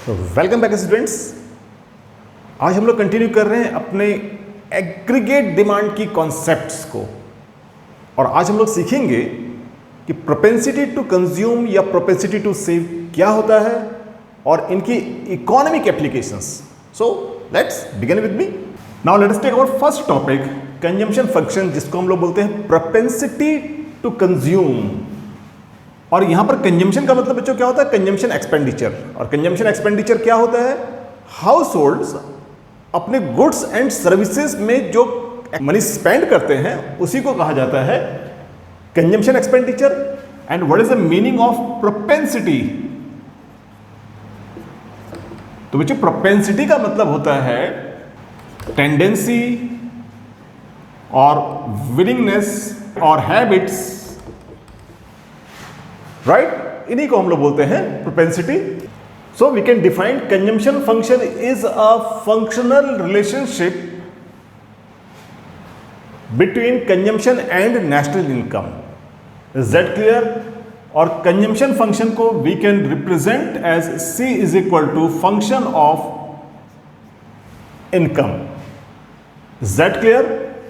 तो welcome back students. आज हम लोग कंटिन्यू कर रहे हैं अपने एग्रीगेट डिमांड की कॉन्सेप्ट्स को, और आज हम लोग सीखेंगे कि प्रोपेंसिटी टू कंज्यूम या प्रोपेंसिटी टू सेव क्या होता है और इनकी economic applications. So let's begin with me. Now let's take our first topic, consumption function, जिसको हम लोग बोलते हैं प्रोपेंसिटी टू कंज्यूम। और यहां पर कंजम्पशन का मतलब बच्चों क्या होता है? Consumption expenditure. और कंजम्पशन एक्सपेंडिचर क्या होता है? हाउस होल्ड्स अपने गुड्स एंड सर्विसेज में जो मनी स्पेंड करते हैं उसी को कहा जाता है consumption expenditure. And what is the meaning of propensity? तो बच्चों प्रोपेंसिटी का मतलब होता है टेंडेंसी और विलिंगनेस और हैबिट्स, राइट? इन्हीं को हम लोग बोलते हैं propensity. So we can define consumption function is a functional relationship between consumption and national income. Is that clear? और कंजम्पशन फंक्शन को we can represent as C is equal to function of income. Is that clear?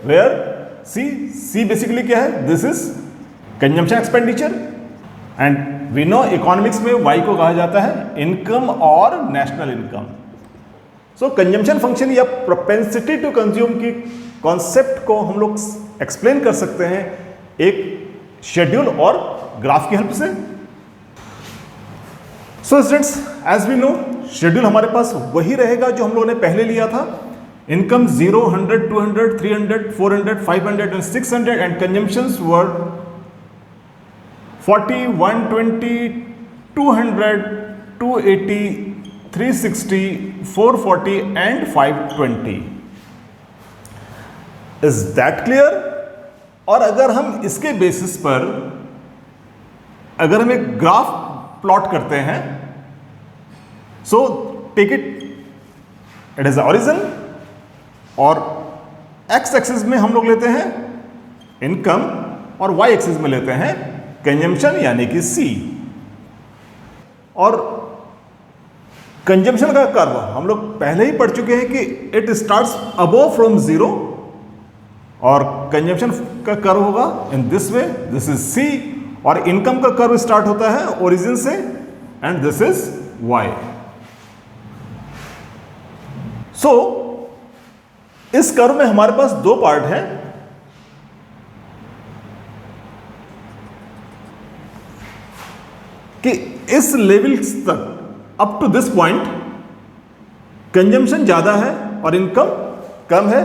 Where C basically क्या है? This is consumption expenditure and we know economics में Y को कहा जाता है income और national income. So consumption function या propensity to consume की कॉन्सेप्ट को हम लोग एक्सप्लेन कर सकते हैं एक शेड्यूल और ग्राफ की हेल्प से। So students, as we know schedule हमारे पास वही रहेगा जो हम लोगों ने पहले लिया था। Income 0, 100, 200, 300, 400, 500 and 600 and consumptions were 40, 120, 200, 280, 360, 440 and 520. Is that clear? और अगर हम इसके बेसिस पर अगर हम एक ग्राफ प्लॉट करते हैं, so take it is origin और एक्स एक्सिस में हम लोग लेते हैं इनकम और वाई एक्सिस में लेते हैं कंजम्पशन यानी कि C। और कंजम्पशन का कर्व हम लोग पहले ही पढ़ चुके हैं कि इट स्टार्ट्स अबोव फ्रॉम 0 और कंजम्पशन का कर्व होगा in this way, this is C। और इनकम का कर्व स्टार्ट होता है ओरिजिन से एंड दिस इज Y। सो इस कर्व में हमारे पास दो पार्ट हैं। कि इस लेवल तक up to this point consumption ज्यादा है और इनकम कम है।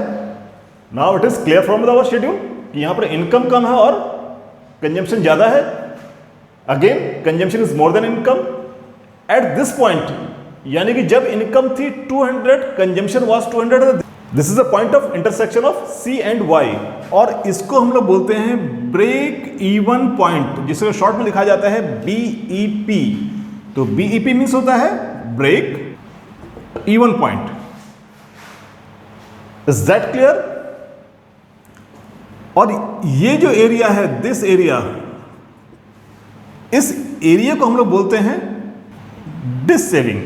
Now it is clear from our schedule कि यहां पर इनकम कम है और कंजम्पशन ज्यादा है। Again consumption is more than income at this point, यानी कि जब इनकम थी 200, consumption was 200। This is a point of intersection of C and Y, और इसको हम लोग बोलते हैं ब्रेक इवन पॉइंट, जिसे शॉर्ट में लिखा जाता है BEP। तो BEP मीन्स होता है break even point. Is that clear? और ये जो एरिया है, दिस एरिया, इस एरिया को हम लोग बोलते हैं डिस सेविंग।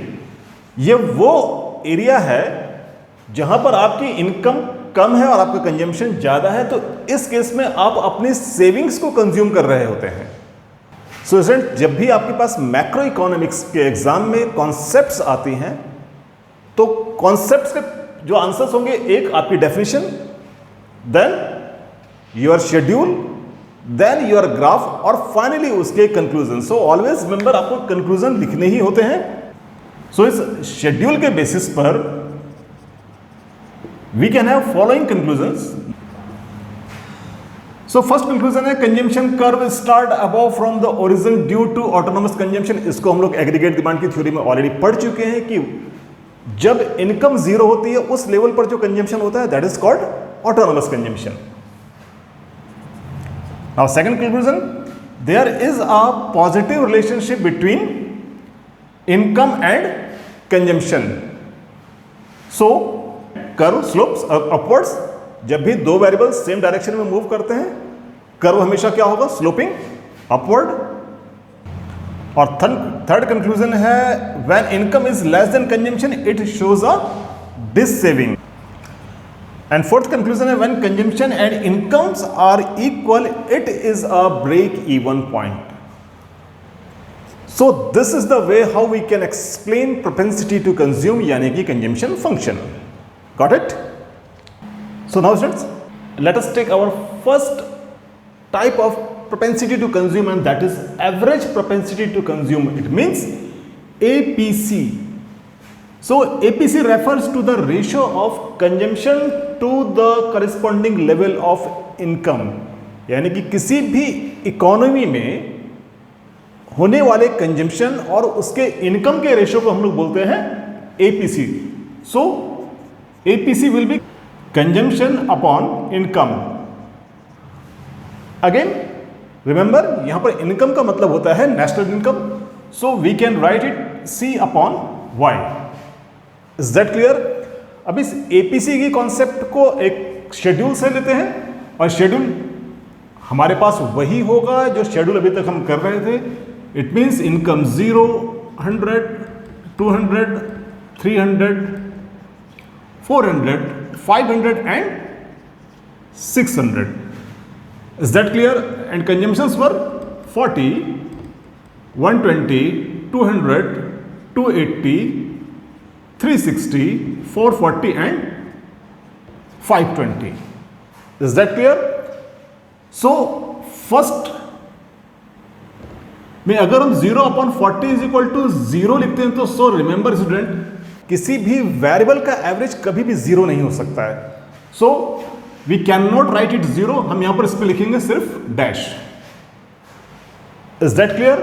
ये वो एरिया है जहां पर आपकी इनकम कम है और आपका कंजम्पशन ज्यादा है। तो इस केस में आप अपनी सेविंग्स को कंज्यूम कर रहे होते हैं। सो स्टूडेंट, जब भी आपके पास मैक्रो इकोनॉमिक्स के एग्जाम में कॉन्सेप्ट्स आती हैं तो कॉन्सेप्ट्स के जो आंसर्स होंगे, एक आपकी definition, then your schedule, then your graph और फाइनली उसके कंक्लूजन। सो ऑलवेज रिमेंबर, आपको कंक्लूजन लिखने ही होते हैं। सो इस शेड्यूल के बेसिस पर we can have following conclusions. So first conclusion है consumption curve start above from the origin due to autonomous consumption। इसको हम लोग एग्रीगेट डिमांड की थ्योरी में ऑलरेडी पढ़ चुके हैं कि जब इनकम 0 होती है उस लेवल पर जो कंजम्पशन होता है that is called autonomous consumption. Now second conclusion, there is a positive relationship between income and consumption. So curve slopes upwards. जब भी दो वेरिएबल्स सेम डायरेक्शन में मूव करते हैं, कर्व हमेशा क्या होगा? Sloping upward. और थर्ड कंक्लूजन है when income is less than consumption it shows a dissaving. And fourth conclusion है when consumption and incomes are equal it is a break even point. So this is the way how we can explain propensity to consume यानी कि consumption function. Got it? So now students, let us take our first type of propensity to consume, and that is average propensity to consume. It means APC. So APC refers to the ratio of consumption to the corresponding level of income. यानी कि किसी भी economy में होने वाले consumption और उसके income के रेशियो को हम लोग बोलते हैं APC. So APC will be consumption upon income. Again, remember यहां पर इनकम का मतलब होता है national income, so we can write it C upon Y. इज दैट क्लियर? अब इस APC की कॉन्सेप्ट को एक शेड्यूल से लेते हैं, और शेड्यूल हमारे पास वही होगा जो शेड्यूल अभी तक हम कर रहे थे. It means income 0, 100, 200, 300, 400, 500 and 600. Is that clear? And consumptions were 40, 120, 200, 280, 360, 440 and 520. Is that clear? So first में अगर हम 0/40 इज इक्वल टू 0 लिखते हैं तो सो रिमेंबर स्टूडेंट, किसी भी वेरिएबल का एवरेज कभी भी 0 नहीं हो सकता है. So we can not write it 0. हम यहां पर इस पे लिखेंगे सिर्फ dash. Is that clear?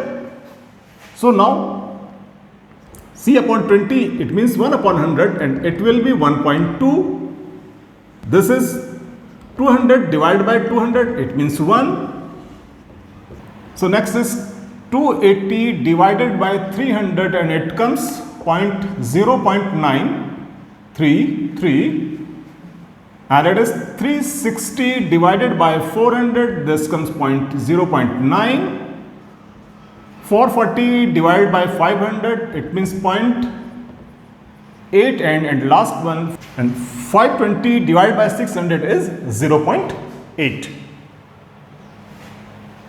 So now C/20 it means 1/100 and it will be 1.2. This is 200 divided by 200, it means 1. So next is 280 divided by 300 and it comes 0.933, and it is 360 divided by 400, this comes 0.9. 440 divided by 500, it means 0.8, and last one, and 520 divided by 600 is 0.8.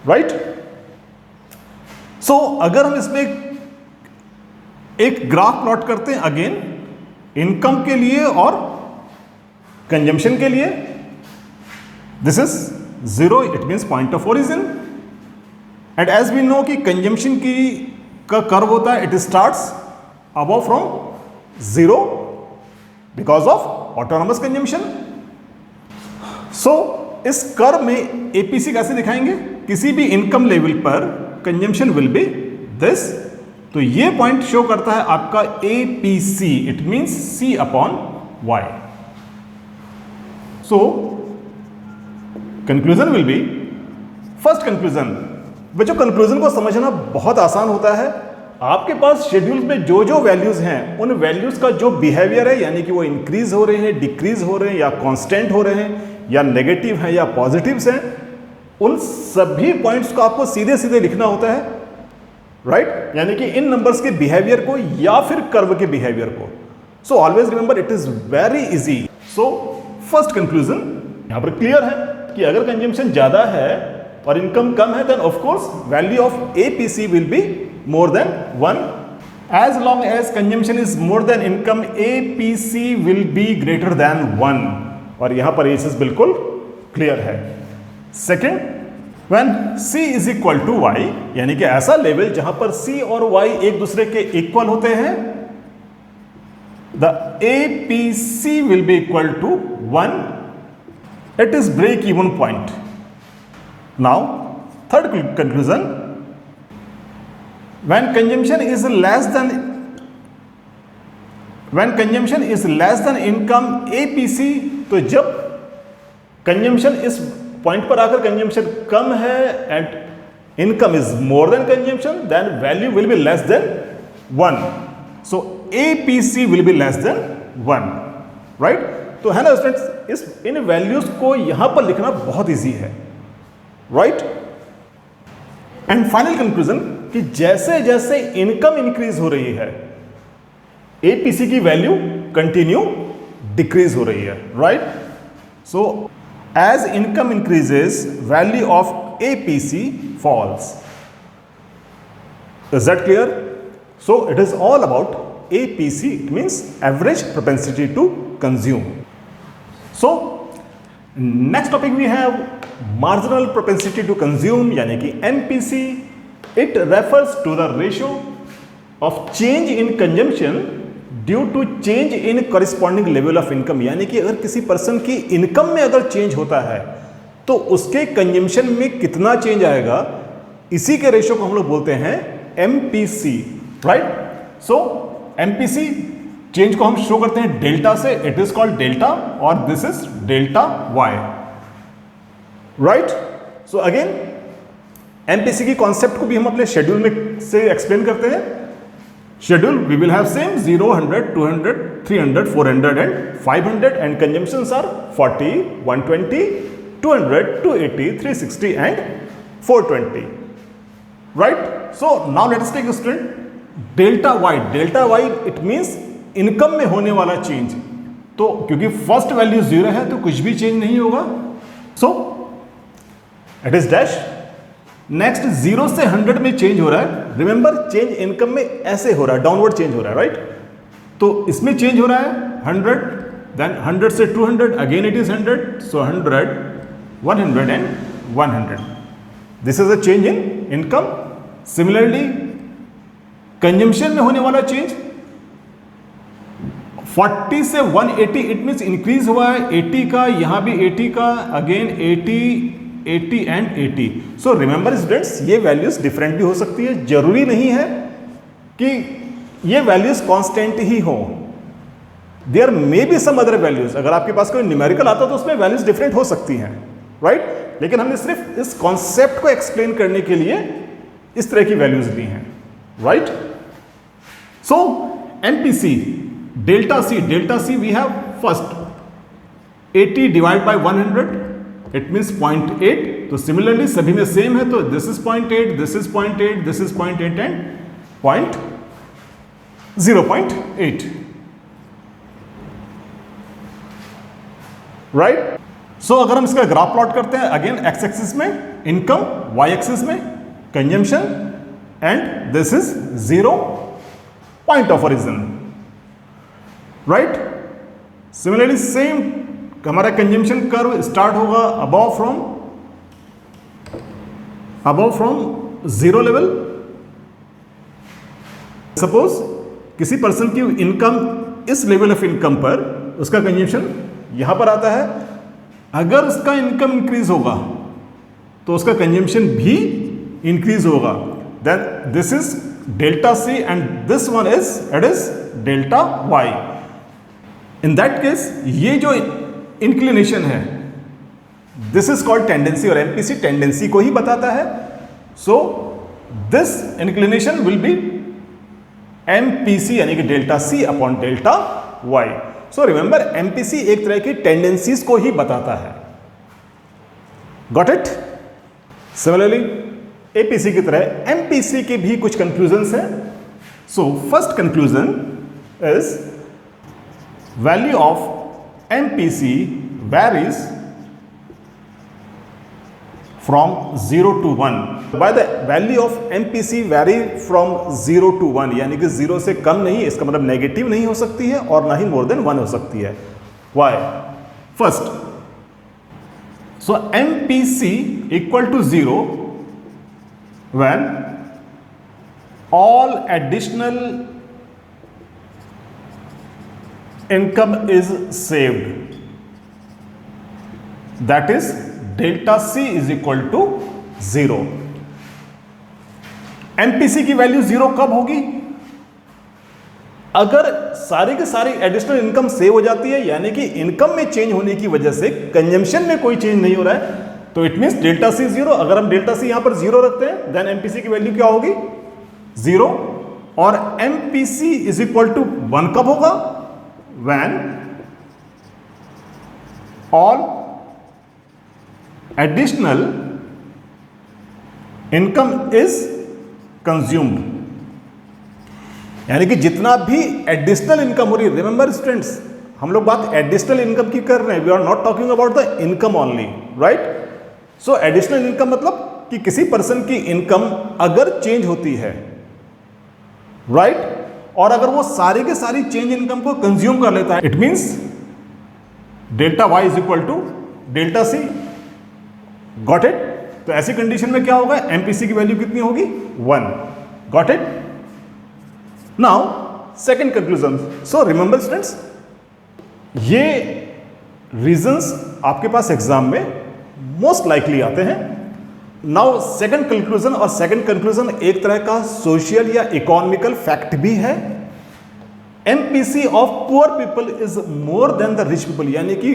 right? So अगर हम इसमें एक graph plot करते हैं again income के लिए और consumption के लिए, this is 0, it means point of origin. And as we know कि कंजम्पशन की का कर्व होता है, it starts above from 0 because of autonomous consumption. So इस कर्व में एपीसी कैसे दिखाएंगे? किसी भी इनकम लेवल पर कंजम्पशन विल बी दिस. तो ये पॉइंट शो करता है आपका APC, it means C/Y. So conclusion will be, first conclusion, बच्चों कंक्लूजन को समझना बहुत आसान होता है. आपके पास शेड्यूल में जो जो वैल्यूज हैं उन वैल्यूज का जो बिहेवियर है, यानी कि वो इंक्रीज हो रहे हैं, डिक्रीज हो रहे हैं, या कांस्टेंट हो रहे हैं, या नेगेटिव हैं या पॉजिटिव्स हैं, उन सभी पॉइंट्स को आपको सीधे सीधे लिखना होता है. राइट? यानी कि इन नंबर्स के बिहेवियर को या फिर कर्व के बिहेवियर को. सो always remember it is very easy. So first conclusion यहां पर क्लियर है कि अगर कंजम्पशन ज्यादा है और इनकम कम है, then of course value of APC will be more than 1. As long as consumption is more than income, APC will be greater than 1. और यहां पर ये चीज बिल्कुल क्लियर है. Second, when C is equal to Y, यानी कि ऐसा लेवल जहां पर C और Y एक दूसरे के इक्वल होते हैं, the APC will be equal to 1. It is break even point. Now third conclusion, when consumption is less than income APC, तो जब कंजम्पशन इस पॉइंट पर आकर कंजम्पशन कम है and income is more than consumption, then value will be less than 1. So APC will be less than 1. Right? तो है ना स्टूडेंट्स, इन वैल्यूज को यहां पर लिखना बहुत इजी है. राइट? एंड फाइनल कंक्लूजन, कि जैसे जैसे इनकम इंक्रीज हो रही है एपीसी की वैल्यू कंटिन्यू डिक्रीज हो रही है, right? So as income increases value of APC falls. Is that clear? So it is all about APC. It means average propensity to consume. So next topic we have marginal propensity to consume, यानी कि MPC. It refers to the ratio of change in consumption due to change in corresponding level of income. यानी कि अगर किसी person की income में अगर change होता है तो उसके कंजम्पशन में कितना चेंज आएगा, इसी के रेशियो को हम लोग बोलते हैं MPC, right? So MPC change को हम शो करते हैं डेल्टा से. इट इज कॉल्ड डेल्टा और this is delta Y, right? So again MPC की कॉन्सेप्ट को भी हम अपने शेड्यूल में से एक्सप्लेन करते हैं. Schedule we will have same 0, 100, 200, 300, 400 and 500 and consumptions are 40, 120, 200, 280, 360 and 420, right? So now let us take a student delta y. Delta y it means income में होने वाला चेंज. तो क्योंकि फर्स्ट वैल्यू 0 है तो कुछ भी चेंज नहीं होगा. सो इट इज डैश. नेक्स्ट 0 से 100 में चेंज हो रहा है. रिमेंबर चेंज इनकम में ऐसे हो रहा है, डाउनवर्ड चेंज हो रहा है, राइट? तो इसमें चेंज हो रहा है 100, देन 100 से 200, again it is 100, so 100, 100 and 100. This is a change in income. Similarly consumption में होने वाला चेंज 40 से 180, इट मीन्स इंक्रीज हुआ है 80 का, यहां भी 80 का, again 80, 80 and 80. So remember students, ये वैल्यूज डिफरेंट भी हो सकती है. जरूरी नहीं है कि ये वैल्यूज कांस्टेंट ही हो. There may be some other values. अगर आपके पास कोई न्यूमेरिकल आता तो उसमें वैल्यूज डिफरेंट हो सकती हैं, राइट? लेकिन हमने सिर्फ इस कॉन्सेप्ट को एक्सप्लेन करने के लिए इस तरह की वैल्यूज ली हैं, right? So MPC, delta C we have first 80 divide by 100, it means 0.8. तो सिमिलरली सभी में सेम है, तो this is 0.8, this is 0.8, this is 0.8 and 0.8, right? So अगर हम इसका ग्राफ प्लॉट करते हैं, अगेन एक्स एक्सिस में इनकम, वाई एक्सिस में consumption, and this is 0 point of origin, right? Similarly same हमारा कंजम्पशन कर्व स्टार्ट होगा अबव फ्रॉम 0 लेवल. सपोज किसी पर्सन की इनकम, इस लेवल ऑफ इनकम पर उसका कंजम्पशन यहां पर आता है. अगर उसका इनकम इंक्रीज होगा तो उसका कंजम्पशन भी इंक्रीज होगा. Then this is delta C and this one is delta Y. In that case ये जो इंक्लिनेशन है, दिस इज कॉल्ड टेंडेंसी, और MPC टेंडेंसी को ही बताता है. So this inclination will be MPC यानी कि delta C upon delta Y. So remember MPC एक तरह की टेंडेंसीज को ही बताता है. Got it? सिमिलरली APC की तरह MPC के भी कुछ कंक्लूजन्स हैं. So first conclusion is value of MPC varies from 0 to 1. By the value of MPC vary from 0 to 1, यानी कि 0 से कम नहीं, इसका मतलब नेगेटिव नहीं हो सकती है और ना ही मोर देन 1 हो सकती है. Why? First, so MPC equal to 0 when all additional income is saved. That is delta C is equal to 0. MPC की वैल्यू 0 कब होगी? अगर सारी के सारी एडिशनल इनकम सेव हो जाती है, यानी कि इनकम में चेंज होने की वजह से कंजम्पशन में कोई चेंज नहीं हो रहा है, तो इट मींस डेल्टा सी 0. अगर हम डेल्टा सी यहां पर 0 रखते हैं, देन MPC की वैल्यू क्या होगी? 0. और MPC इज इक्वल टू 1 कब होगा? When all additional income is consumed, यानी कि जितना भी एडिशनल इनकम हो रही है, रिमेंबर स्टूडेंट्स, हम लोग बात एडिशनल इनकम की कर रहे हैं, we are not talking about the income only, right? So additional income मतलब कि किसी पर्सन की इनकम अगर चेंज होती है, राइट, और अगर वो सारी के सारी चेंज इनकम को कंज्यूम कर लेता है, it means delta Y is equal to delta C, got it? तो ऐसी कंडीशन में क्या होगा, एमपीसी की वैल्यू कितनी होगी, 1, got it? Now second conclusion, so remember students, ये रीजंस आपके पास एग्जाम में मोस्ट लाइकली आते हैं। नाउ सेकंड कंक्लूजन, और सेकंड कंक्लूजन एक तरह का सोशल या इकोनॉमिकल फैक्ट भी है। MPC of poor people is more then the rich people, यानी कि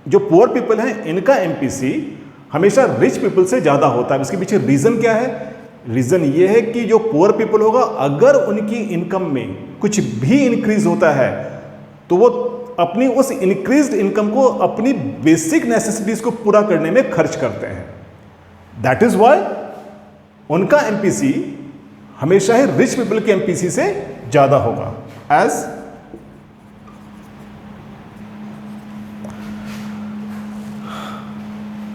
जो पुअर पीपल हैं इनका एमपीसी हमेशा रिच पीपल से ज्यादा होता है। इसके पीछे रीजन क्या है? रीजन ये है कि जो पुअर पीपल होगा, अगर उनकी इनकम में कुछ भी इंक्रीज होता है तो वो अपनी उस इंक्रीज्ड इनकम को अपनी बेसिक नेसेसिटीज को पूरा करने में खर्च करते हैं। दैट इज वाई उनका एमपीसी हमेशा ही रिच पीपल के एमपीसी से ज्यादा होगा। As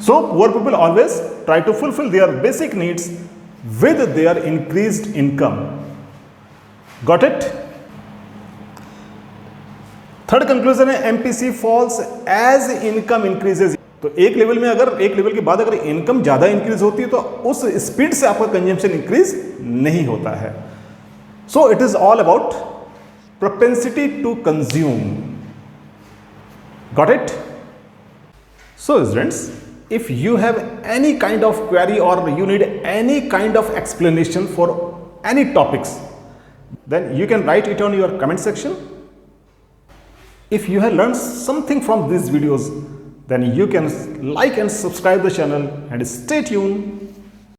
so poor people always try to fulfil their basic needs with their increased income, got it? Third conclusion है MPC falls as income increases. तो एक लेवल में अगर एक लेवल के बाद अगर इनकम ज्यादा इंक्रीज होती है तो उस स्पीड से आपका कंजम्पशन इंक्रीज नहीं होता है। So it is all about propensity to consume, got it? So students, if you have any kind of query or you need any kind of explanation for any topics, then you can write it on your comment section. If you have learned something from these videos, then you can like and subscribe the channel and stay tuned